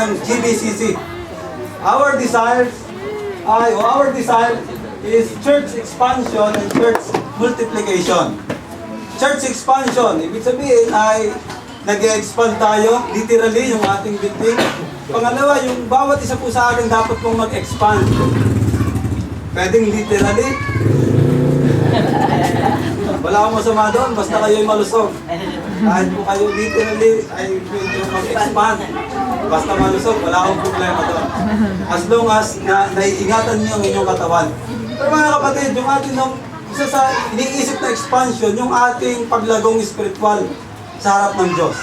ng GBCC. Our desire is church expansion and church multiplication. Church expansion, ibig sabihin ay nag-expand tayo, literally, yung ating building. Pangalawa, yung bawat isa po sa atin dapat pong mag-expand. Pwedeng literally. Wala akong masama doon, basta kayo'y malusog. Kahit po kayo literally ay pwede mag-expand. Basta malusog, wala akong problema doon. As long as naiingatan niyo ang inyong katawan. Pero mga kapatid, yung ating isa sa iniisip na expansion, yung ating paglagong spiritual sa harap ng Diyos.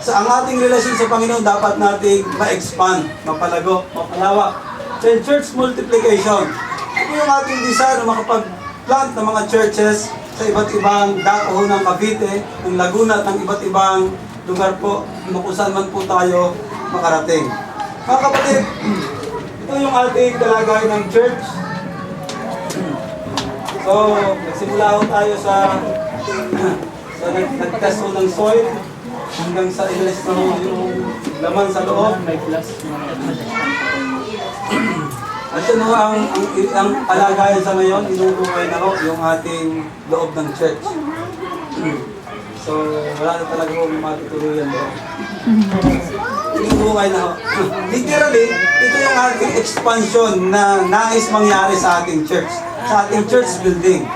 Ang ating relasyon sa Panginoon dapat nating ma-expand, mapalago, mapalawak. Then church multiplication. Ito yung ating desire na makapag-plant ng mga churches sa iba't ibang dako ng Cavite, ng Laguna at ng iba't ibang lugar po kung saan man po tayo makarating. Mga kapatid, ito yung ating kalagayan ng church. So, nagsimula ho tayo sa nag-test ho ng soil hanggang sa ilis na ho yung laman sa loob. At yun ho ang kalagayan sa ngayon, inubuhay na ho yung ating loob ng church. So, wala na talaga ho matutuluyan doon. Inubuhay na ho. Literally, ito yung ating expansion na nais mangyari sa ating church, sa ating church building.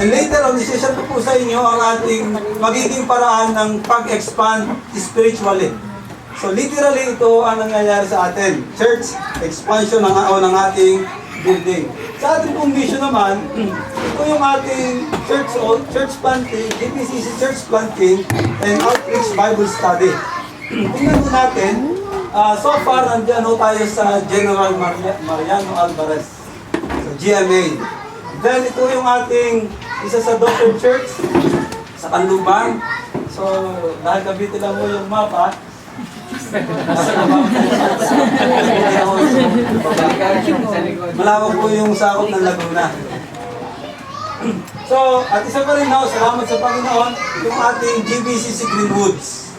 And later on, isishare ko po sa inyo ang ating magiging paraan ng pag-expand spiritually. So literally, ito ang nangyayari sa atin. Church expansion ng ating building. Sa ating pong mission naman, ito yung ating church planting, GBCC church planting, and outreach Bible study. Tingnan po natin, so far, nandiyan ho tayo sa General Mariano Alvarez, sa GMA. Then ito yung ating isa sa daughter church sa Kanlubang. So dahil Cavite lang mo yung mapa, malawak po yung sakop ng Laguna. So, at isa pa rin no, salamat sa Panginoon, yung ating GBCC Greenwoods.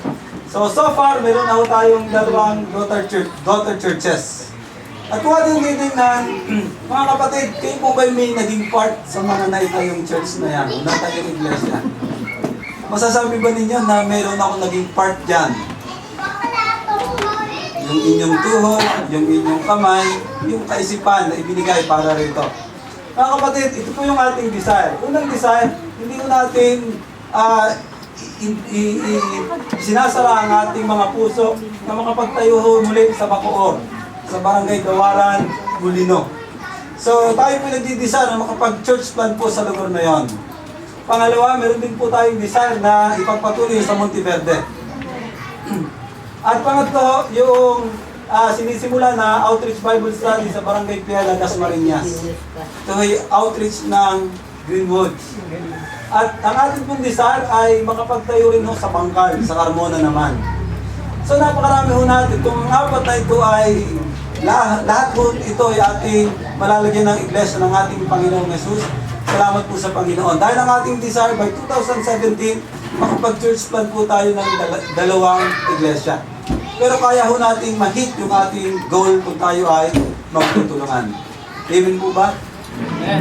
So far, meron na ho tayong dalawang daughter churches. At kung ating titignan, mga kapatid, kayo po ba may naging part sa mga naitayong church na yan, o naitayong iglesia? Masasabi ba ninyo na meron ako naging part dyan? Yung inyong tuhod, yung inyong kamay, yung kaisipan na ibinigay para rito. Mga kapatid, ito po yung ating desire. Unang desire, hindi ko natin sinasara ang ating mga puso na makapagtayo muli sa Bacoor, sa Barangay Gawaran, Bulino. So tayo po nagdi-desire na makapag-church plant po sa lugar na yon. Pangalawa, meron din po tayong desire na ipagpatuloy sa Monteverde. At pangatlo, yung sinisimula na outreach Bible study sa Barangay Piala, Dasmariñas. Ito ay outreach ng Greenwoods. At ang ating pong desire ay makapagtayo rin sa Bangkal, sa Carmona naman. So napakarami ho natin. Kung ang apat na ito ay lahat po ito ay ating malalagyan ng iglesia ng ating Panginoong Jesus. Salamat po sa Panginoon. Dahil ang ating desire by 2017, makapag-church plant po tayo ng dalawang iglesia. Pero kaya ho nating ma-hit yung ating goal kung tayo ay magtutulungan. Amen po ba?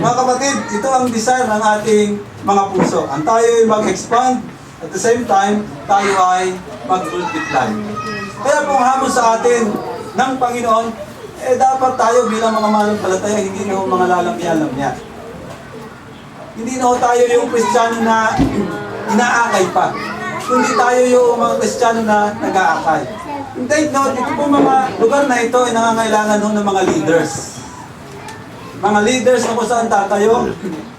Mga kapatid, ito ang desire ng ating mga puso. Ang tayo ay mag-expand, at the same time, tayo ay mag-multiply. Kaya po ang hamon sa atin ng Panginoon, dapat tayo bilang mga mananampalataya, hindi na mga lalamya-lamya. Hindi na tayo yung Kristiyano na inaakay pa. Kundi tayo yung mga Kristiyano na nag-aakay. Take note, ito po mga lugar na ito ay nangangailangan ng mga leaders. Mga leaders na kung saan tatayo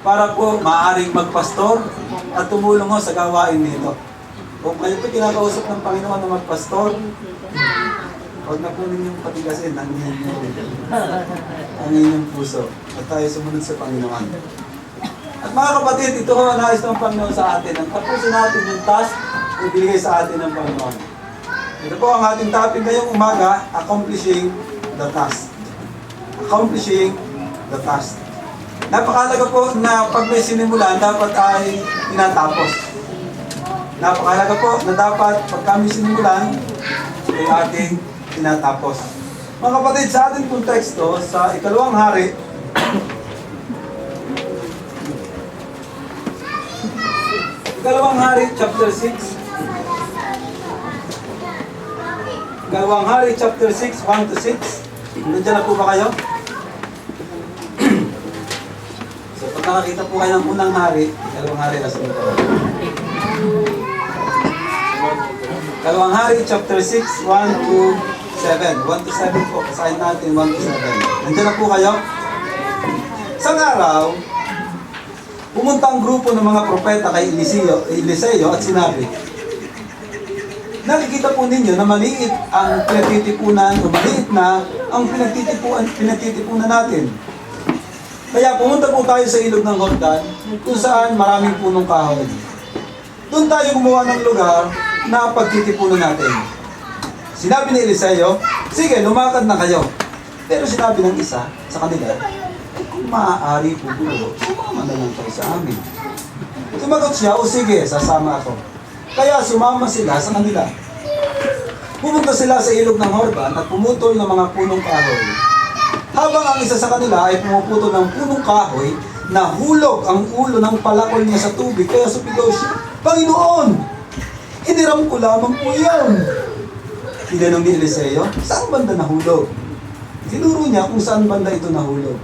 para po maaaring magpastor at tumulong ho sa gawain nito. Kung kayo po kinakausap ng Panginoon na magpastor, huwag na po ninyong patigasin ang inyong puso at tayo sumunod sa Panginoon. At mga kapatid, ito ho ang nais ng Panginoon sa atin. Ang tapusin natin yung task na binigay sa atin ng Panginoon. Ito po ang ating topic ngayong umaga, accomplishing the task. Accomplishing the task. Napakahalaga po na pag may sinimulan, dapat ay tinatapos. Napakahalaga po na dapat pag kami sinimulan, ay ating tinatapos. Mga kapatid, sa ating konteksto, sa ikalawang hari, ikalawang hari, chapter 6. Ikalawang hari, chapter 6, 1 to 6. Nandiyan na po ba kayo? So, pag nakakita po kayo ng unang hari, ikalawang hari na sunod ko. Ikalawang hari, chapter 6, 1 to 7. 1 to 7 po. Kasahin natin 1 to 7. Nandiyan na po kayo? Isang araw, pumunta ang grupo ng mga propeta kay Eliseo at sinabi, nakikita po ninyo na maliit ang pinagtitipunan o maliit na ang pinagtitipunan natin. Kaya pumunta po tayo sa ilog ng Jordan kung saan maraming punong kahoy. Doon tayo gumawa ng lugar na pagtitipunan natin. Sinabi ni Eliseo, sige, lumakad na kayo. Pero sinabi ng isa sa kanila, kung maaari po po, sumama na lang kayo sa amin. Sumagot siya, o sige, sasama ako. Kaya sumama sila sa kanila. Pumunta sila sa ilog ng Jordan at pumutol ng mga punong kahoy. Habang ang isa sa kanila ay pumuputol ng punong kahoy, nahulog ang ulo ng palakol niya sa tubig. Kaya sumigaw siya, Panginoon! Hiniram ko lamang po yan. Tinanong ni Eliseo, saan banda nahulog? Tinuro niya kung saan banda ito nahulog.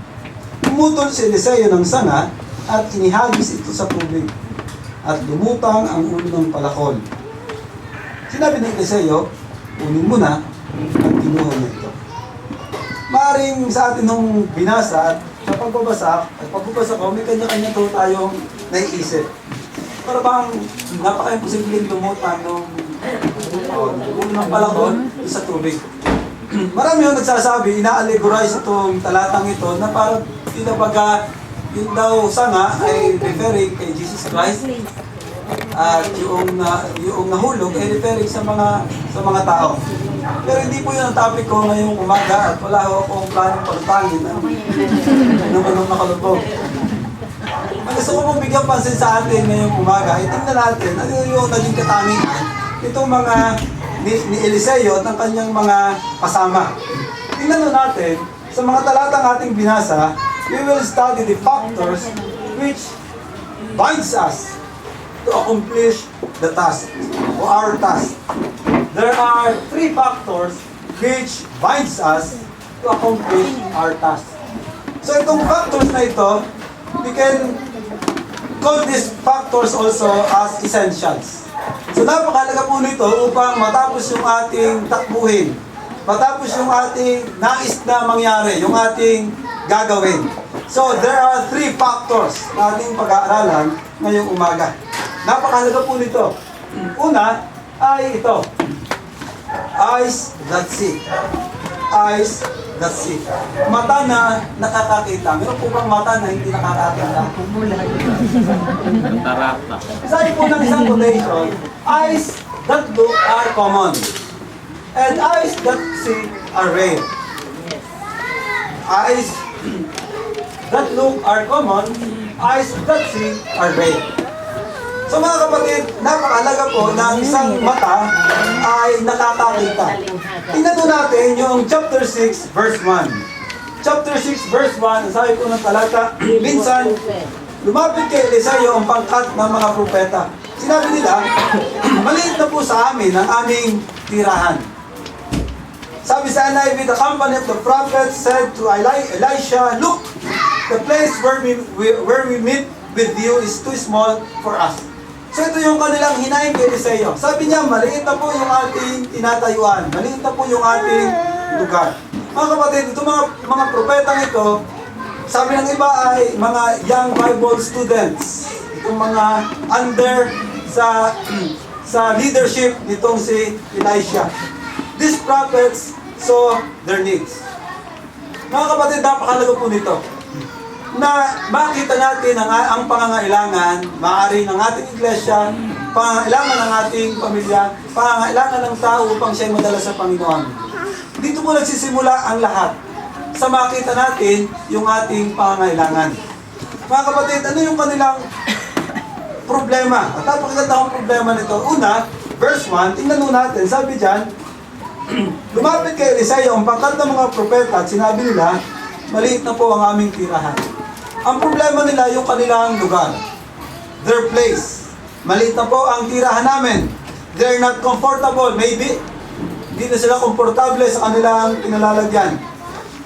Pumutol si Eliseo ng sanga at inihagis ito sa tubig. At lumutang ang ulo ng palakol. Sinabi ni Eliseo, kunin mo na at kinuha niya ito. Maaring sa atin nung binasa at sa pagbabasa ko, may kanya-kanya to tayong naiisip. Para bang napaka-imposibleng lumutan ng ulo ng palakol sa tubig. Marami yung nagsasabi, ina-allegorize itong talatang ito na parang tinabaga yung daw sanga ay referring kay Jesus Christ at yung nahulog ay referring sa mga tao. Pero hindi po yun ang topic ko ngayong umaga at wala akong planong pagtangin ng anong nakalubog. Ang gusto ko pong bigyan pansin sa atin ngayong umaga ay tingnan natin ano yung naging katangian itong mga ni Eliseo at ng kanyang mga kasama. Tingnan natin sa mga talatang ating binasa, we will study the factors which binds us to accomplish the task or our task. There are 3 factors which binds us to accomplish our task. So itong factors na ito, we can call these factors also as essentials. So napakalaga po nito upang matapos yung ating takbuhin, matapos yung ating nais na mangyari, yung ating gagawin. So there are 3 factors na ating pag-aaralan ngayong umaga. Napakalaga po nito. Una ay ito. Eyes that see. Eyes that see. Mata na nakakakita. Meron po bang mata na hindi nakakakita? Sabi po ng isang quotation, eyes that look are common. And eyes that see are rare. Eyes that look are common. Eyes that see are rare. So mga kapatid, napakalaga po na ang isang mata ay nakakakita. Tingnan natin yung chapter 6 verse 1. Chapter 6 verse 1, sabi po ng talata, minsan, lumapit kay Eliseo ang pangkat ng mga propeta. Sinabi nila, maliit na po sa amin ang aming tirahan. Sabi sa NIV, the company of the prophets said to Elisha, look, the place where we meet with you is too small for us. So ito yung kanilang hinaing kay Eliseo. Sabi niya, maliit na po yung ating tinatayuan. Maliit na po yung ating lugar. Mga kapatid, itong mga propetang ito, sabi ng iba ay mga young Bible students. Itong mga under sa leadership nitong si Elisha. These prophets saw their needs. Mga kapatid, napakalaga po nito na makita natin ang pangangailangan, maaari ng ating iglesia, pangangailangan ng ating pamilya, pangangailangan ng tao upang siya'y madala sa Panginoon. Dito po nagsisimula ang lahat sa makita natin yung ating pangangailangan. Mga kapatid, ano yung kanilang problema? At napakaganda ang problema nito. Una, verse 1, tingnan natin, sabi dyan, lumapit kay Eliseo ang pangkat ng mga propeta at sinabi nila, maliit na po ang aming tirahan. Ang problema nila yung kanilang lugar, their place. Maliit na po ang tirahan namin. They're not comfortable, maybe. Hindi na sila komportable sa kanilang pinalalagyan.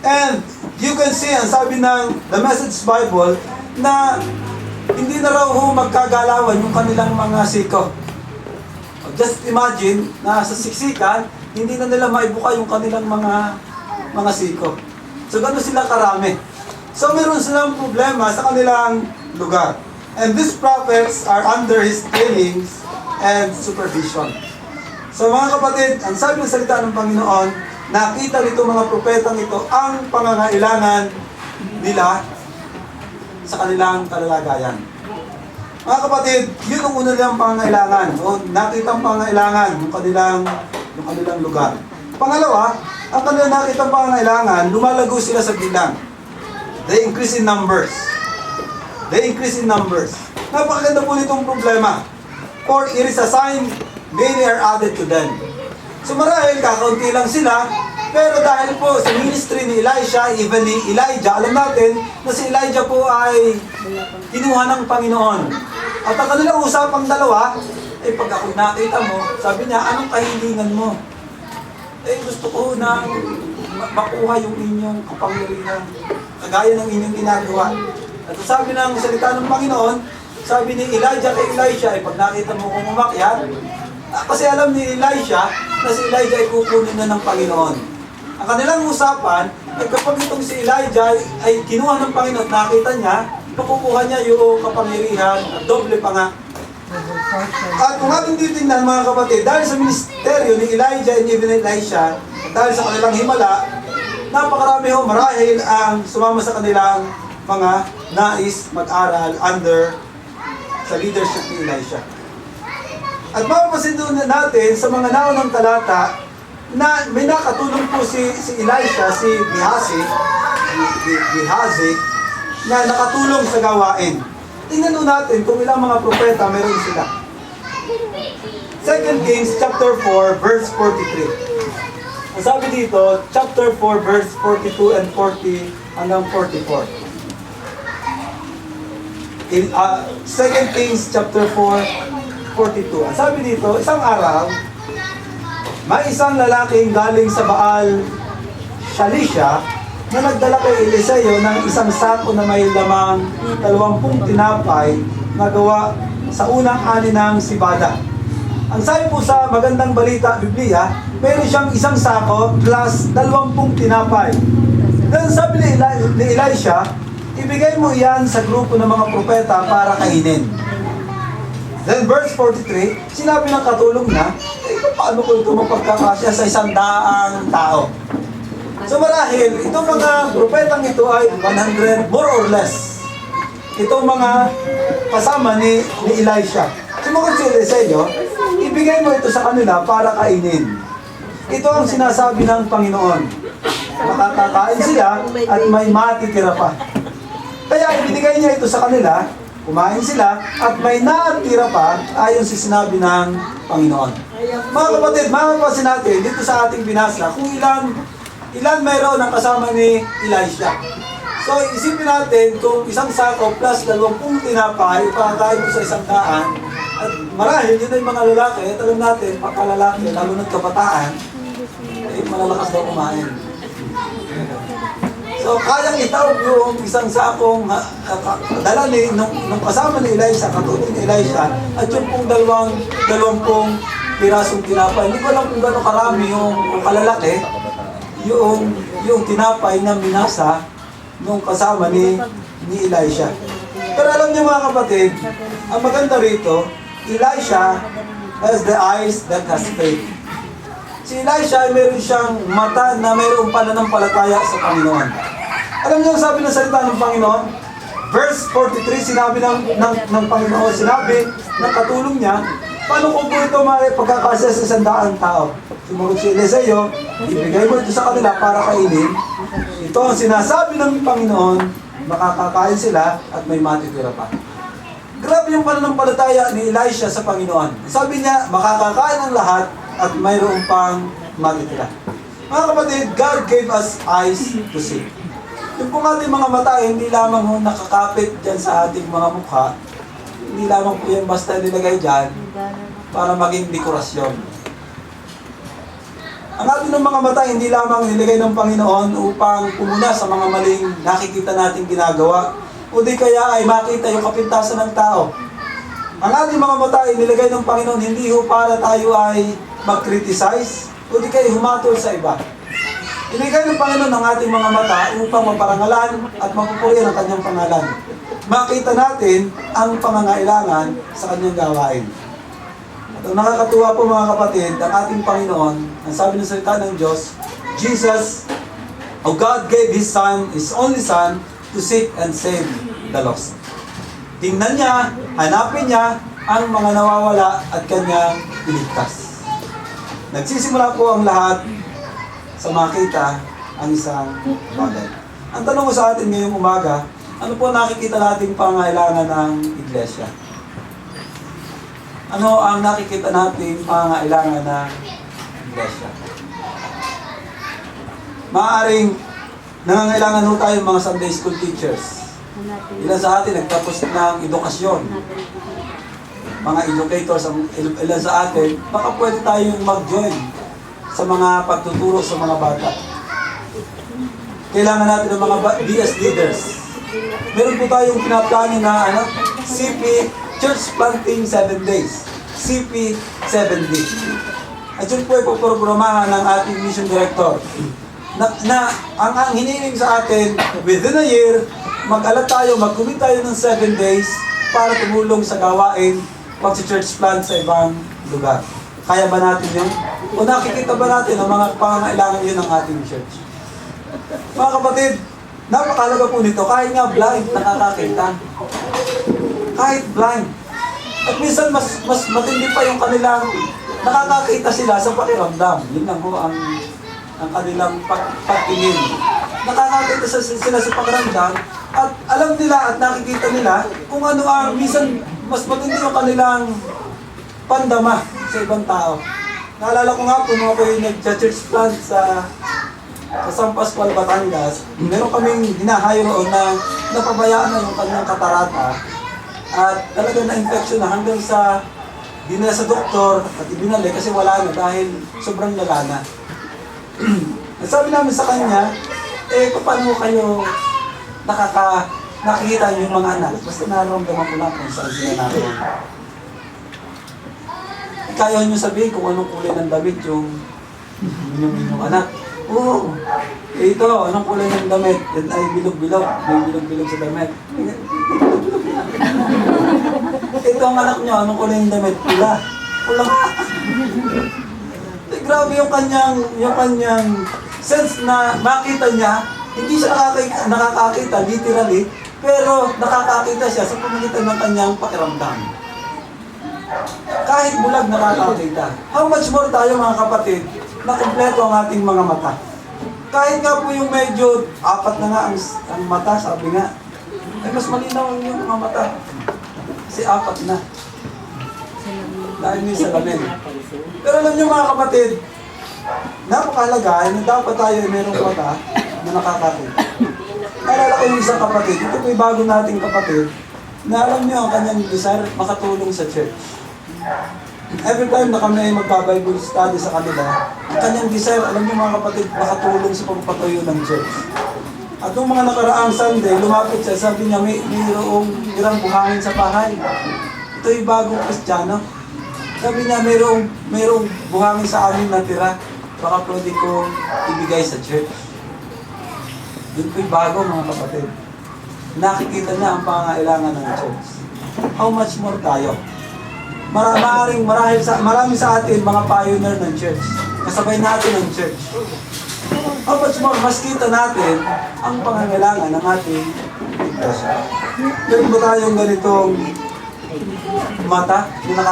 And you can see, ang sabi ng The Message Bible, na hindi na raw magkagalawan yung kanilang mga siko. Just imagine, na sa siksikan, hindi na nila maibuka yung kanilang mga siko. So gano'n sila karami. So meron silang problema sa kanilang lugar. And these prophets are under his trainings and supervision. So mga kapatid, ang sabi ng salita ng Panginoon, nakita nito mga propetang ito ang pangangailangan nila sa kanilang kalalagayan. Mga kapatid, yun ang una nilang pangangailangan. O nakita ang pangangailangan ng kanilang lugar. Pangalawa, ang kanilang nakita ang pangangailangan, lumalago sila sa bilang. They increase in numbers. They increase in numbers. Napakaganda po nitong problema. For it is a sign, many are added to them. So marahil, kakaunti lang sila, pero dahil po sa ministry ni Elisha, even ni Elijah, alam natin na si Elijah po ay kinuha ng Panginoon. At ang kanilang usapang dalawa, pag ako nakita mo, sabi niya, anong kahilingan mo? Gusto ko na makuha yung inyong kapangyarihan, kagaya ng inyong ginagawa. At sabi ng salita ng Panginoon, sabi ni Elijah kay Elisha, pag nakita mo kung umakyat, kasi alam ni Elisha na si Elijah ay kukunin na ng Panginoon. Ang kanilang usapan, kapag itong si Elijah ay kinuha ng Panginoon, nakita niya, makukuha niya yung kapangyarihan at doble pa nga. At kung ating titingnan mga kapatid, dahil sa ministeryo ni Elijah and even Elisha, dahil sa kanilang himala, napakarami ho marahil ang sumama sa kanilang mga nais mag-aral under sa leadership ni Elisha. At mapapasin doon natin sa mga naunang talata na may nakatulong po si Elisha, si Gehazi, na nakatulong sa gawain. Tingnan nun natin kung ilang mga propeta meron sila. 2 Kings chapter 4 verse 43. Ang sabi dito, chapter 4 verse 42 and 40 hanggang 44. In 2 Kings chapter 4, 42. Ang sabi dito, isang araw, may isang lalaking galing sa Baal Shalisha na nagdala kay Eliseo ng isang sako na may lamang 20 tinapay na gawa sa unang ani ng sibada. Ang sabi po sa magandang balita, Biblia, mayroon siyang isang sako plus 20 tinapay. Then sabi ni Elisha, ibigay mo iyan sa grupo ng mga propeta para kainin. Then verse 43, sinabi ng katulong na, paano ko ito mapagkakasya sa 100 tao? So marahil, itong mga propetang ito ay 100 more or less. Itong mga kasama ni Elisha. Sumagot si Eliseo, ibigay mo ito sa kanila para kainin. Ito ang sinasabi ng Panginoon. Makakakain sila at may matitira pa. Kaya ibinigay niya ito sa kanila, kumain sila, at may natira pa ayon sa sinabi ng Panginoon. Mga kapatid, mapapasin natin dito sa ating binasa kung ilan mayroon ang kasama ni Elisha. So isipin natin kung isang sako plus 20 tinapay, ipakakain mo sa 100, at marahil yun ay mga lalaki, at alam natin, pagkalalaki, lalo ng kabataan, malalakas daw kumain. So, kayang itawag yung isang sakong dala nung kasama ni Elisha, katulong ni Elisha, at yung pong 20 pirasong tinapay. Hindi ko alam kung gano'ng karami yung kalalaki, yung tinapay na minasa nung kasama ni Elisha. Pero alam niyo mga kapatid, ang maganda rito, Elisha has the eyes that has faith. Si Elisha ay meron siyang mata na mayroong pananampalataya sa Panginoon. Alam niyo ang sabi ng salita ng Panginoon? Verse 43, sinabi ng Panginoon, sinabi ng katulong niya, paano kung po ito may pagkakasya sa 100 tao? Sumagot si Eliseo, ibigay mo ito sa kanila para kainin. Ito ang sinasabi ng Panginoon, makakakain sila at may matitira pa. Grabe yung pananampalataya ni Elisha sa Panginoon. Sabi niya, makakakain ang lahat at mayroon pang matitira. Mga kapatid, God gave us eyes to see. Yung pong ating mga mata, hindi lamang ho nakakapit dyan sa ating mga mukha, hindi lamang po yan basta nilagay dyan para maging dekorasyon. Ang ating mga mata, hindi lamang nilagay ng Panginoon upang pumuna sa mga maling nakikita nating ginagawa, o di kaya ay makita yung kapintasan ng tao. Ang ating mga mata ay nilagay ng Panginoon hindi ho para tayo ay mag-criticize, o di kaya humatol sa iba. Inigay ng Panginoon ang ating mga mata upang maparangalan at mapupurihan ang kanyang pangalan. Makita natin ang pangangailangan sa kanyang gawain. At ang nakakatuwa po mga kapatid, ang ating Panginoon, ang sabi ng salita ng Diyos, Jesus, O God gave His Son, His only Son, to seek and save the lost. Tingnan niya, hanapin niya ang mga nawawala at kanyang iligtas. Nagsisimula po ang lahat sa makita ang isang bagay. Ang tanong ko sa atin ngayong umaga, ano po nakikita nating pangangailangan ng iglesia? Ano ang nakikita nating pangangailangan ng iglesia? Maaaring nangangailangan ho tayo mga Sunday school teachers. Ilan sa atin nagtapos ng edukasyon. Mga educators, ilan sa atin, baka pwede tayong mag-join sa mga pagtuturo sa mga bata. Kailangan natin ng mga BS leaders. Meron po tayong pinaplano na CP Church Planting 7 Days. CP 7D. At yun po ay poprogramahan ng ating mission director. Ang hinihiling sa atin, within a year, mag-alat tayo, mag-commit tayo ng 7 days para tumulong sa gawain pag-church plant sa ibang lugar. Kaya ba natin yun? O nakikita ba natin ang mga pangangailangan yun ng ating church? Mga kapatid, napakalaga po nito. Kahit nga blind, nakakakita. Kahit blind. At minsan mas matindi pa yung kanilang nakakakita sila sa pakiramdam. Yun lang ho ang kanilang pagtingin. Nakakakita sila sa pakiramdam at alam nila at nakikita nila kung ano ang minsan mas matindi yung kanilang pandama sa ibang tao. Naalala ko nga po nung ako yung nag-church plant sa San Pascual, Batangas, meron kaming hinahayo roon na napabayaan na yung kanyang katarata at talagang na-infection na hanggang sa dinala sa doktor at ibinalik kasi wala na dahil sobrang lala na. Sabi namin sa kanya, paano kayo nakikita yung mga anak? Basta nararamdaman ko lang kung saan sila naroon. Kaya nyo sabihin kung anong kulay ng damit yung anak. Oo. Ito, anong kulay ng damit? Yan ay bilog-bilog. May bilog-bilog sa damit. Ito ang anak nyo, anong kulay ng damit? Pula. Pula nga. Grabe yung kanyang sense na makita niya, hindi siya nakakakita literally, pero nakakakita siya sa pamamagitan ng kanyang pakiramdam. Kahit bulag nakakakita. How much more tayo mga kapatid na kumpleto ang ating mga mata? Kahit nga po yung medyo apat na nga ang mata, sabi nga, ay mas malinaw yung mga mata. Kasi apat na. Dahil may salamin. Pero alam niyo mga kapatid, napakahalaga na dapat tayo merong mata na nakakakita. Naalala ko yung isang kapatid, ito po yung bago nating kapatid, na alam niyo ang kanyang desire makatulong sa church. Every time na kami magpa-Bible study sa kanila, ang kanyang desire, alam niyo mga kapatid, makatulong sa pagpapatuyo ng church. At nung mga nakaraang Sunday, lumapit siya, sabi niya, mayroong hirang buhangin sa bahay. Ito yung bagong Kristiyano. Sabi niya, mayroong buhangin sa amin na tira. Baka pwede ko ibigay sa church. Yun po yung bago mga kapatid. Nakikita na ang pangangailangan ng church. How much more tayo? Marami sa atin mga pioneer ng church. Kasabay natin ang church. How much more, mas kita natin ang pangangailangan ng ating iglesia. Meron ba tayong ganitong mata na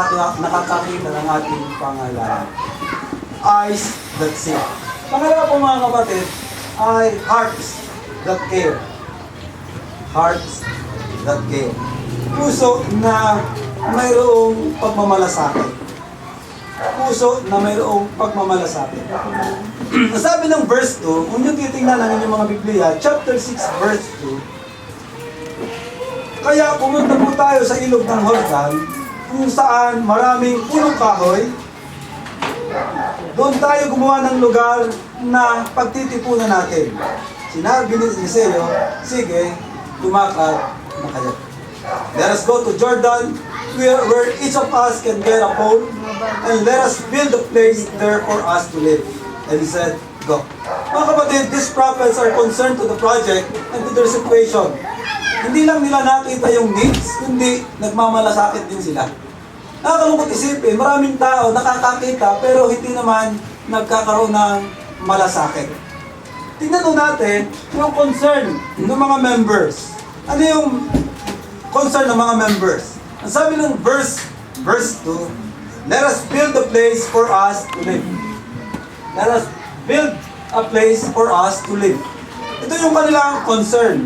nakakakita ng ating pangangailangan? Eyes that see. Pangalawa po mga kapatid ay hearts that care. Hearts that care. Puso na mayroong pagmamalasakit. puso na mayroong pagmamalasakit. Sabi ng verse 2, kung nyo titingnan ang inyong mga Biblia, chapter 6, verse 2, kaya pumunta po tayo sa ilog ng Jordan, kung saan maraming punong kahoy. Doon tayo gumawa ng lugar na pagtitipunan natin. Sinabi ni Eliseo, sige, lumakad na kayo. Let us go to Jordan, where each of us can get a pole, and let us build a place there for us to live. And he said, go. Mga kapatid, these prophets are concerned to the project and to their situation. Hindi lang nila nakita yung needs, kundi nagmamalasakit din sila. Nakakalungkot isipin, maraming tao nakakakita pero hindi naman nagkakaroon ng malasakit. Tingnan po natin yung concern ng mga members. Ano yung concern ng mga members? Ang sabi ng verse 2, let us build a place for us to live. Let us build a place for us to live. Ito yung kanilang concern.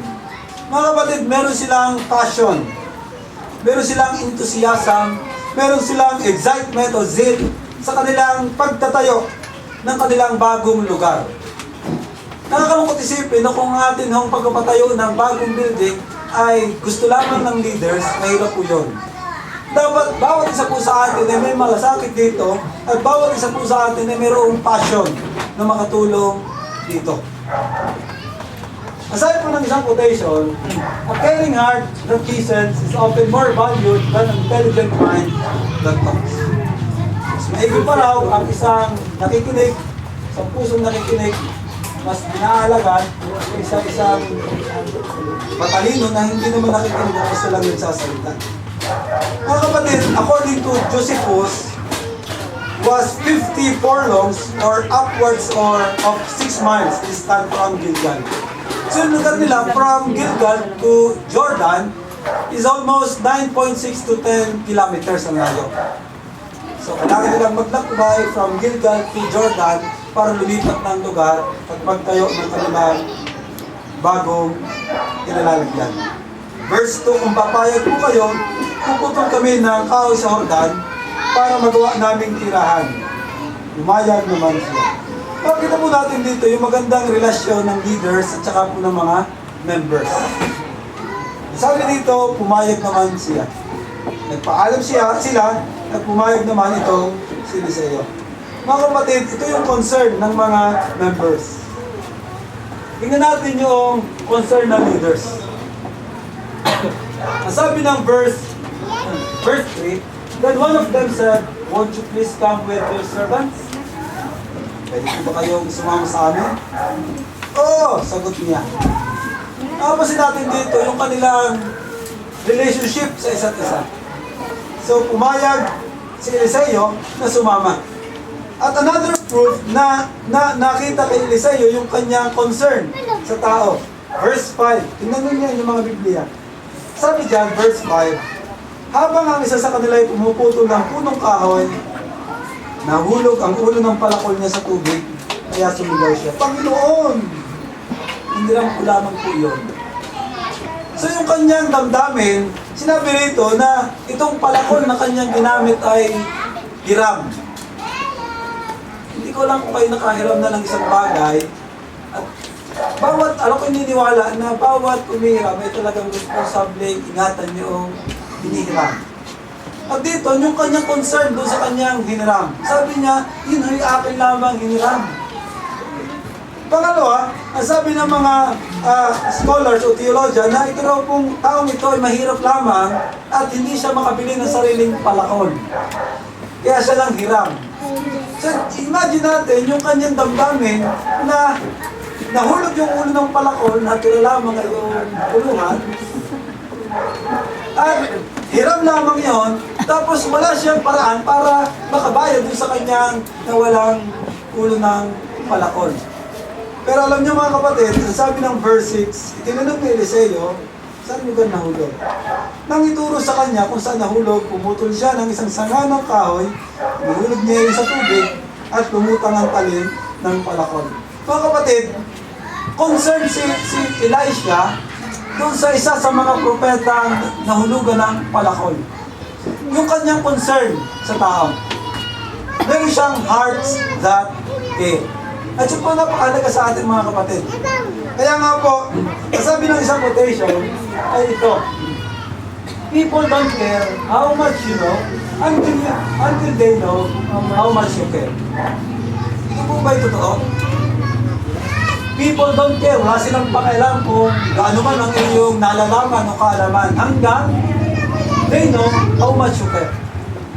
Mga kapatid, meron silang passion. Meron silang enthusiasm. Meron silang excitement o zeal sa kanilang pagtatayo ng kanilang bagong lugar. Nakakalungkot isipin na kung atin hong pagpapatayo ng bagong building ay gusto lamang ng leaders, mahirap po yun. Dapat bawat isa po sa atin ay may malasakit dito at bawat isa po sa atin ay mayroong passion na makatulong dito. Aside po ng isang quotation, a caring heart that listens is often more valued than an intelligent mind that talks. Mas maigi pa raw ang isang nakikinig, isang pusong nakikinig, mas inaalagaan kaysa isang matalino na hindi naman nakikinig at gusto lang nagsasalita. Mga kapatid, according to Josephus, was 50 furlongs or upwards of 6 miles distant from Gilgal. So yung lugar nila from Gilgal to Jordan is almost 9.6 to 10 kilometers ang layo. So kailangan nilang maglakbay from Gilgal to Jordan para lumipat ng lugar at magtayo ng kanilang bagong kinalalagyan. Verse 2, kung papayag po kayo, puputol kami ng kahoy sa Jordan para magawa naming tirahan. Umayag naman siya. Pakita po natin dito yung magandang relasyon ng leaders at saka po ng mga members. Sabi dito, pumayag naman siya. Nagpaalam sila at pumayag naman itong si Eliseo. Mga kapatid, ito yung concern ng mga members. Tingnan natin yung concern ng leaders. Ang sabi ng verse 3, then one of them said, won't you please come with your servants? Pwede po ba kayong sumama sa amin? Oo, sagot niya. Nakapasin natin dito yung kanilang relationship sa isa't isa. So, pumayag si Eliseo na sumama. At another proof na nakita kay Eliseo yung kanyang concern sa tao. Verse 5. Tingnan niyo yung mga Biblia. Sabi dyan, verse 5, habang ang isa sa kanila ay pumuputol ng punong kahoy, nahulog ang ulo ng palakol niya sa tubig, kaya sumigaw siya, Panginoon! Hindi lang po lamang po yun. So yung kanyang damdamin, sinabi rito na itong palakol na kanyang ginamit ay hiram. Hindi ko lang kung kayo nakahiram na ng isang bagay. At bawat, alam ko niniwala na bawat umihiram ay talagang responsable, ingatan niyo ang hinihiram. At dito, yung kanyang concern doon sa kanyang hiniram. Sabi niya, yun ay akin lamang hiniram. Pangalawa, ang sabi ng mga scholars o theologian na ito raw pong taong ito ay mahirap lamang at hindi siya makabili ng sariling palakol. Kaya siya lang hiram. So, imagine natin yung kanyang damdamin na nahulog yung ulo ng palakol, natira lamang yung pulungan, at hiram lamang yon, tapos wala siyang paraan para makabayad dun sa kanyang nawalang ulo ng palakol. Pero alam niyo mga kapatid, sabi ng verse 6, itinanong ni Eliseo, saan lugar nahulog? Nang ituro sa kanya kung saan nahulog, pumutol siya ng isang sanga ng kahoy, nahulog niya yun sa tubig, at lumutang ang talin ng palakol. Mga kapatid, concern si Elisha doon sa isa sa mga propetang nahulugan ng palakol. Yung kanyang concern sa tao. Meron siyang hearts that care. At yun po napakalaga sa atin mga kapatid. Kaya nga po, sabi ng isang quotation ay ito, people don't care how much you know until they know how much you care. Ito po ba yung totoo? People don't care. Wala silang pakialam kung gaano man ang iyong nalalaman o kaalaman hanggang they know how much you care.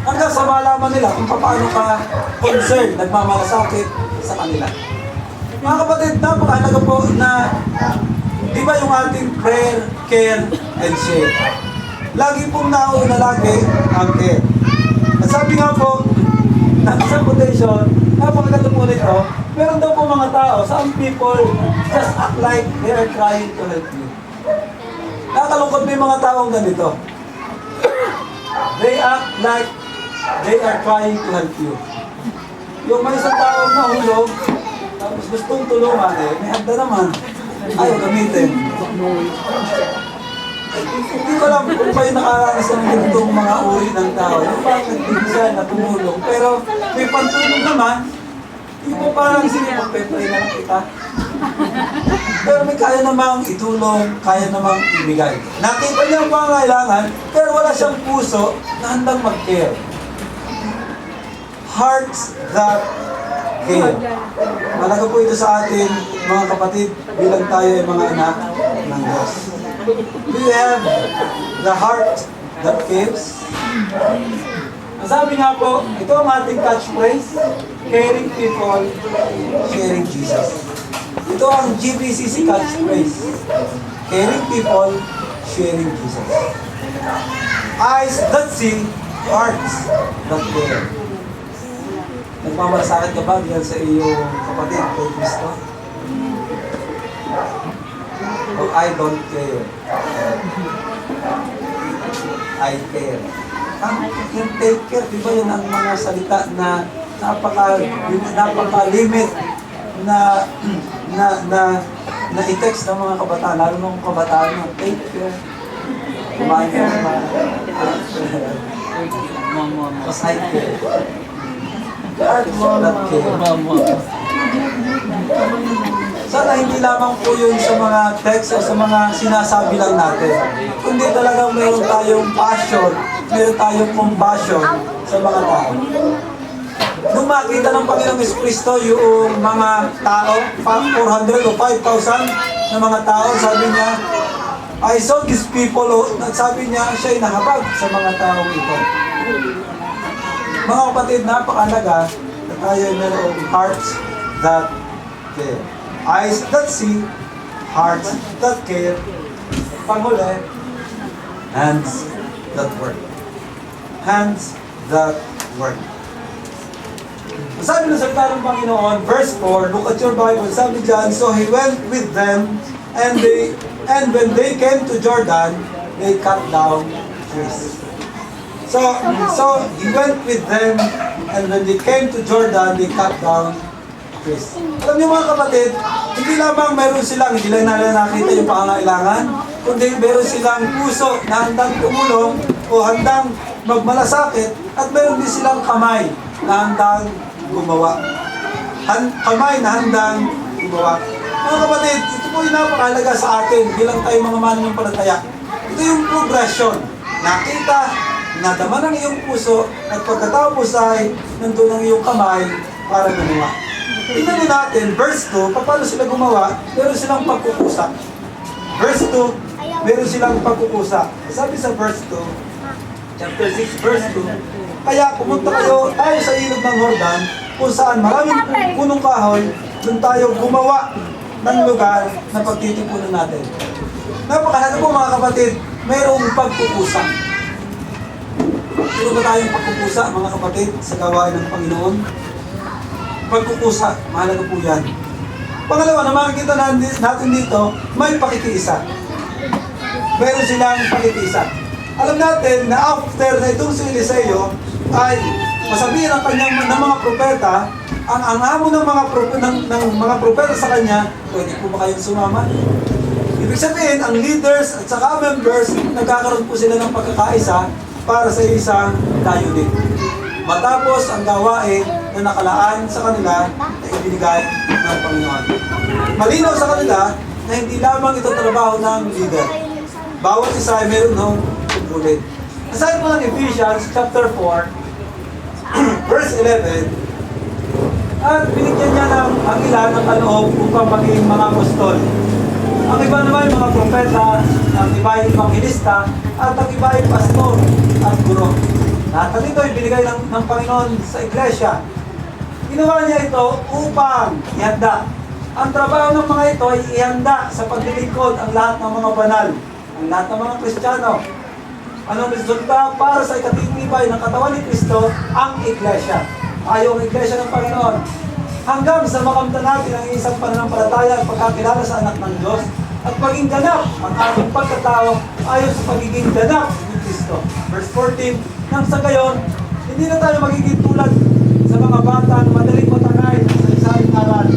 Hanggang sa malaman nila kung paano ka concerned, nagmamalasakit sa kanila. Mga kapatid, napakahalaga po na di ba yung ating prayer, care, and share? Lagi pong nauna lagi ang care. At sabi nga po, na isang quotation, napakaganda po nito, meron daw po mga tao, some people just act like they are trying to help you. Nakakalungkot mo yung mga taong ganito. They act like they are trying to help you. Yung may isang taong nahulog, tapos gustong tulungan may handa naman. Ayaw gamitin. Hindi ko alam kung kayo nakaranas ng ganitong mga uri ng tao. Yung bakit hindi siya na tumulong. Pero may pantulong naman, hindi mo parang sinipag-pepray na lang kita. Pero may kaya namang itulong, kaya namang ibigay. Nakita niya ang pangailangan, pero wala siyang puso na handang mag-care. Hearts that care. Malaga po ito sa atin, mga kapatid, bilang tayo ay mga anak ng Diyos. Do you have the heart that cares? Sabi nga po, ito ang ating catchphrase, caring people, sharing Jesus. Ito ang GBCC catchphrase, caring people, sharing Jesus. Eyes that see, hearts that care. Nagmamalasakit ka ba diyan sa iyong kapatid kay Kristo? Oh, I don't care. I care. Yung take care, di ba yun ang mga salita na napaka-limit na i-text ng mga kabataan, lalo ng kabataan na take care. Kumain ka naman. Mas I care. That care. Sana hindi lamang po yun sa mga text o sa mga sinasabi lang natin. Kundi talagang meron tayong passion, meron tayong compassion sa mga tao. Nung makita ng Panginoong Kristo yung mga tao, 400 o 5,000 na mga tao, sabi niya, I saw these people, at sabi niya, siya'y nahabag sa mga taong ito. Mga kapatid, napakalaga na tayo mayroong hearts that care. Eyes that see, hearts that care, panghuli, hands that work. Hands that work. Sabi ng salita ng Panginoon, verse 4, look at your Bible, sabi dyan, so he went with them, and when they came to Jordan, they cut down trees. So he went with them, and when they came to Jordan, they cut down trees. Alam niyo mga kapatid, hindi lamang meron silang, hindi lang nila nakita yung pangangailangan, kundi meron silang puso na handang tumulong o handang magmalasakit, at meron din silang kamay na handang gumawa. Kamay na handang gumawa. Mga kapatid, ito po yung napakahalaga sa atin bilang tayo mga mananampalataya. Ito yung progression. Nakita, nadama ng iyong puso, at pagkatapos ay nandun ang iyong kamay para gumawa. Tingnan natin, verse 2, paano sila gumawa? Meron silang pagkukusa. Verse 2, meron silang pagkukusa. Sabi sa verse 2, chapter 6, verse 2, kaya pumunta tayo sa ilog ng Jordan, kung saan maraming punong kahoy, doon tayo gumawa ng lugar na pagtitipunan natin. Napakahalaga po mga kapatid, mayroong pagkukusa. Sino ba tayong pagkukusa mga kapatid sa gawain ng Panginoon? Pagkukusa, mahalaga po yan. Pangalawa, na makikita natin dito, may pakikiisa. Meron silang pakikiisa. Alam natin na after na itong si Eliseo ay masabihin ng mga propeta, ang amo ng mga propeta sa kanya, pwede po ba kayong sumama? Ibig sabihin, ang leaders at saka members, nagkakaroon po sila ng pagkakaisa para sa isang layunin. matapos ang gawain na nakalaan sa kanila na ibinigay ng Panginoon. Malinaw sa kanila na hindi lamang ito trabaho ng leader. Bawat isa ay meron ng tungkulin. Aside po ng Ephesians chapter 4, verse 11, at binigyan niya ng ang ilan ng kaloob upang maging mga apostol. Ang iba naman yung mga propeta, ang iba yung evangelista, at ang iba yung pastor at guro. Lahat ng ito ay binigay ng Panginoon sa iglesia. Ginawa niya ito upang ihanda. Ang trabaho ng mga ito ay ihanda sa paglilingkod ang lahat ng mga banal, ang lahat ng mga Kristiyano. Anong resulta? Para sa ikatitibay ng katawan ni Kristo, ang iglesia. Ayaw ang iglesia ng Panginoon. Hanggang sa makamtan natin ang isang pananampalataya at pagkakilala sa anak ng Diyos at maging ganap ang ating pagkatao ayon sa pagiging ganap ni Kristo. Verse 14, nang sa gayon, hindi na tayo magiging tulad sa mga bata na madaling matangay sa isaling aral.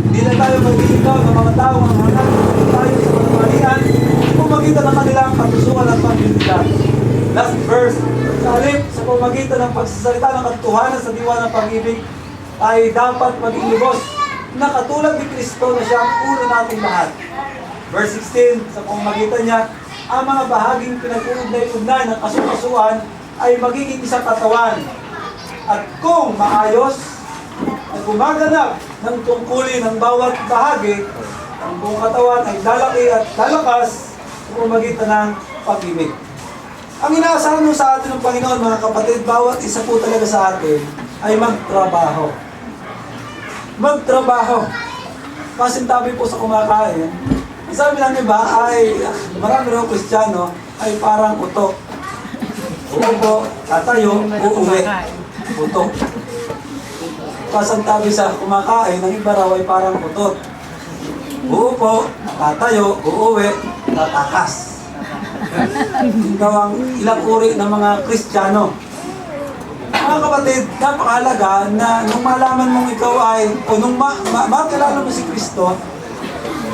Hindi na tayo magiging ng mga tao ang hanap tayo sa mga malian kung magitan ng kanilang katusuan at pagbibigan. Last verse, sa halip sa pamagitan ng pagsasalita ng katotohanan sa diwa ng pag-ibig, tayo dapat maging lubos na katulad ni Kristo na siya ang ulo nating lahat. Verse 16, sa pamamagitan niya, ang mga bahaging pinag-uugnay-ugnay ng kasukasuan ay magiging isang katawan. At kung maayos at gumaganap ng tungkulin ng bawat bahagi, ang buong katawan ay lalaki at lalakas sa pamamagitan ng pag-ibig. Ang inaasahan mo sa atin ng Panginoon, mga kapatid, bawat isa po talaga sa atin ay magtrabaho. Magtrabaho. Pasintabi po sa kumakain. Sabi lang iba ay, marami rin Kristiyano, ay parang utok. Uupo, tatayo, uuwi. Utok. Pasintabi sa kumakain, ang iba raw ay parang utot. Uupo, tatayo, uuwi, tatakas. Ikaw ang ilang uri ng mga Kristiyano. Mga kapatid, napakahalaga na nung malaman mong ikaw ay, o nung makilala mo si Kristo,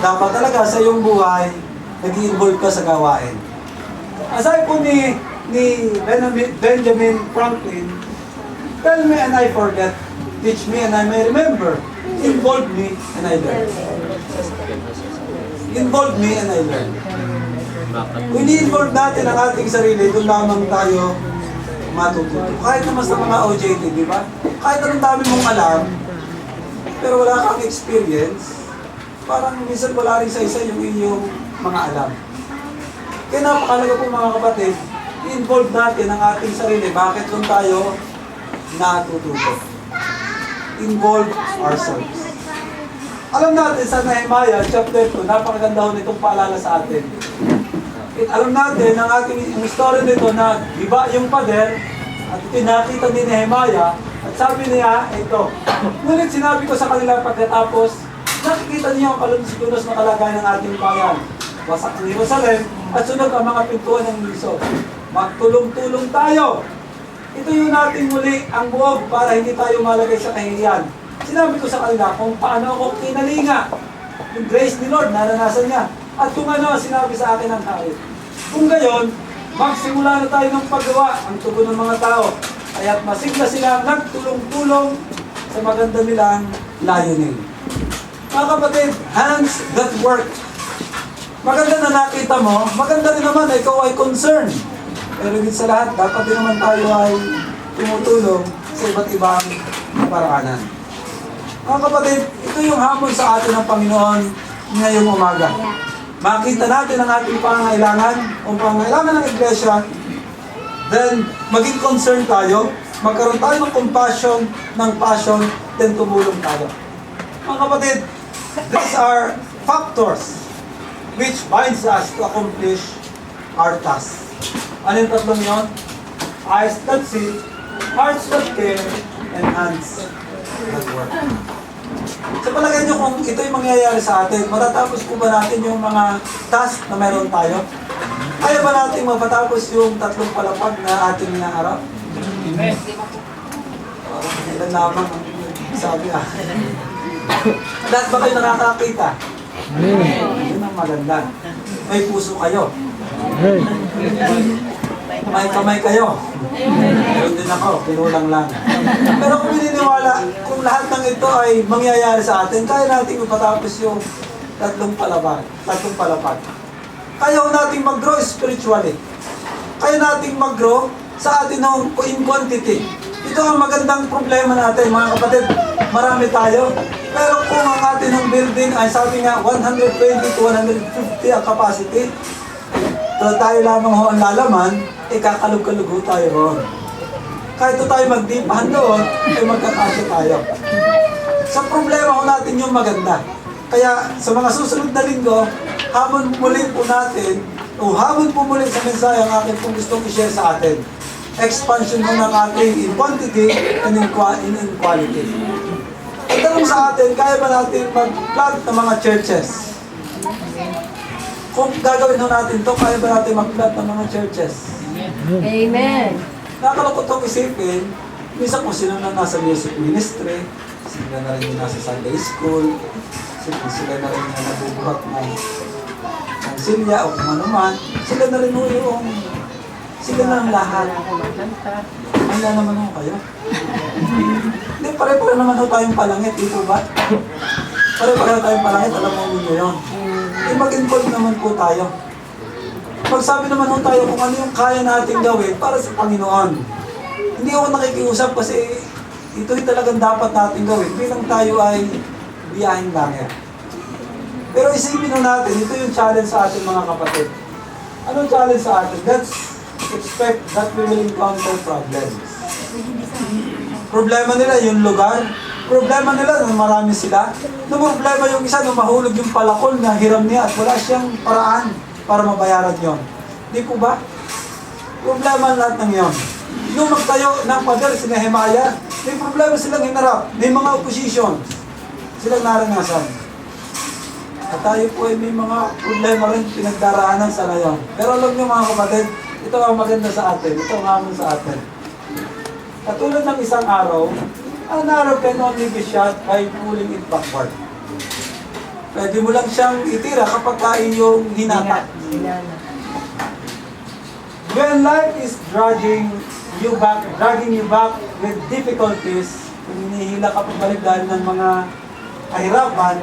dapat talaga sa iyong buhay, nag-i-involve ka sa gawain. Aside po ni Benjamin Franklin, tell me and I forget, teach me and I may remember, involve me and I learn. Involve me and I learn. Kung ini-involve natin ang ating sarili, doon lamang tayo matututo. Kahit naman sa mga OJT, di ba? Kahit anong dami mong alam, pero wala kang experience, parang minsan wala rin sa isa yung inyong mga alam. Kaya napakalaga po mga kapatid, i-involve natin ang ating sarili. Bakit doon tayo natututo? Involve ourselves. Alam natin sa Nehemiah chapter 2, napakaganda ho nitong paalala sa atin. Alam natin ang ating story nito na iba yung pader at pinakita ni Nehemiah at sabi niya, ito. Ngunit sinabi ko sa kanila pagkatapos, nakikita niyo ang kalunos na kalagayan ng ating bayan. Wasak ang Jerusalem at sunog ang mga pintuan ng Liso. Magtulong-tulong tayo. Ito yung natin muli ang buog para hindi tayo malagay sa kahihiyan. Sinabi ko sa kanila kung paano ako kinalinga. Yung grace ni Lord, naranasan niya. At kung ano sinabi sa akin ng kahit. Kung gayon, magsimula na tayo ng paggawa ang tugon ng mga tao. Kaya't masigla sila nagtulong-tulong sa maganda nilang layunin. Mga kapatid, hands that work. Maganda na nakita mo, maganda rin naman na ikaw ay concerned. Pero din sa lahat, dapat din naman tayo ay tumutulong sa iba't ibang paraanan. Mga kapatid, ito yung hamon sa atin ng Panginoon ngayong umaga. Makita natin ang ating pangangailangan o pangangailangan ng iglesia, then maging concerned tayo, magkaroon tayo ng compassion, ng passion, then tumulong tayo. Mga kapatid, these are factors which binds us to accomplish our task. Ano yung tatlong yun? Eyes that see, hearts that care, and hands that work. Sa palagay nyo kung ito yung mangyayari sa atin, matatapos po ba natin yung mga task na meron tayo? Kaya ba natin mapatapos yung tatlong palapag na ating inaharap? Amen. Ilan lamang sabi Lahat ba kayo nakakakita? Yun ang maganda. May puso kayo. May kamay kayo. Meron din ako, pinulang lang. Pero kung pininiwala, kung lahat ng ito ay mangyayari sa atin, kaya natin ipatapos yung tatlong palapag. Kaya natin mag-grow spiritually. Kaya natin mag-grow sa atin in quantity. Ito ang magandang problema natin, mga kapatid. Marami tayo. Pero kung ang atin ng building ay sabi nga 120 to 150 ang capacity, so tayo lamang ho ang lalaman, kakalug-kalug ho tayo ron. Kahit tayo magdipahan doon, ay magkakasya tayo. Sa problema ho natin yung maganda. Kaya sa mga susunod na linggo, hamon muli po natin, hamon po muli sa mensahe ang akin kung gustong i-share sa atin. Expansion mo ng ating in quantity and in quality. Ang tanong sa atin, kaya ba natin mag-plant ng mga churches? Kung gagawin natin to, kaya ba natin mag-plant ng mga churches? Amen. Nakakalungkot itong isipin, minsan kung sino na nasa music ministry, sila na rin yung nasa Sunday school, sila na rin yung nabubuhat ng silya o kung ano man, sila na rin yung sila na ang lahat. Wala naman ho kayo. Hindi, pare-pare naman ho tayong palangit, di po ba? Pare-pare tayong palangit, alam mo ninyo yun. Mag-involve naman po tayo. Magsabi naman ho tayo kung ano yung kaya natin gawin para sa Panginoon. Hindi ako nakikiusap kasi ito yung talagang dapat natin gawin bilang tayo ay biyaheng langit. Pero isipin natin, ito yung challenge sa ating mga kapatid. Anong challenge sa atin? Let's expect that we will encounter problems. Problema nila yung lugar. Problema nila na marami sila. Problema yung isa na mahulog yung palakol na hiram niya at wala siyang paraan para mabayaran yon. Di po ba? Problema lahat ng yon. Yung magtayo ng pader si Nehemiah, may problema silang hinarap. May mga opposition silang naranasan. At tayo po ay may mga problema rin pinagdaraanan sa ngayon. Pero alam niyo mga kapatid, ito ang maganda sa atin. Ito ang hamon sa atin. Katulad ng isang araw, ang arrow can only be shot by pulling it backward. Pwede mo lang siyang itira kapag iyong hinata. When life is dragging you back with difficulties, kung hinihila ka pabalik dahil ng mga kahirapan,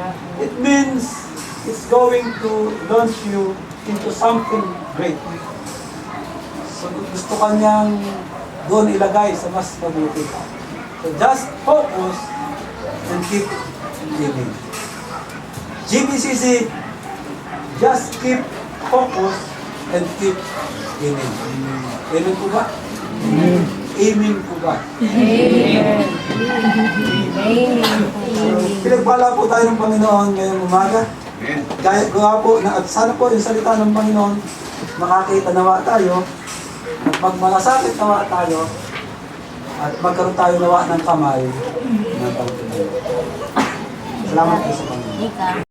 it means it's going to launch you into something great. So gusto ka niyang doon ilagay sa mas mabuti. So just focus and keep living. GBCC, just keep focus and keep living. Amen po ba? Amen po ba? Amen. Amen. Pinagpala po tayo ng Panginoon ngayong umaga. Gaya gawa po, at sana po yung salita ng Panginoon, makakita nawa tayo, at magmalasakit nawa tayo, at magkaroon tayo nawa ng kamay na pagtutuloy. Salamat po sa Panginoon.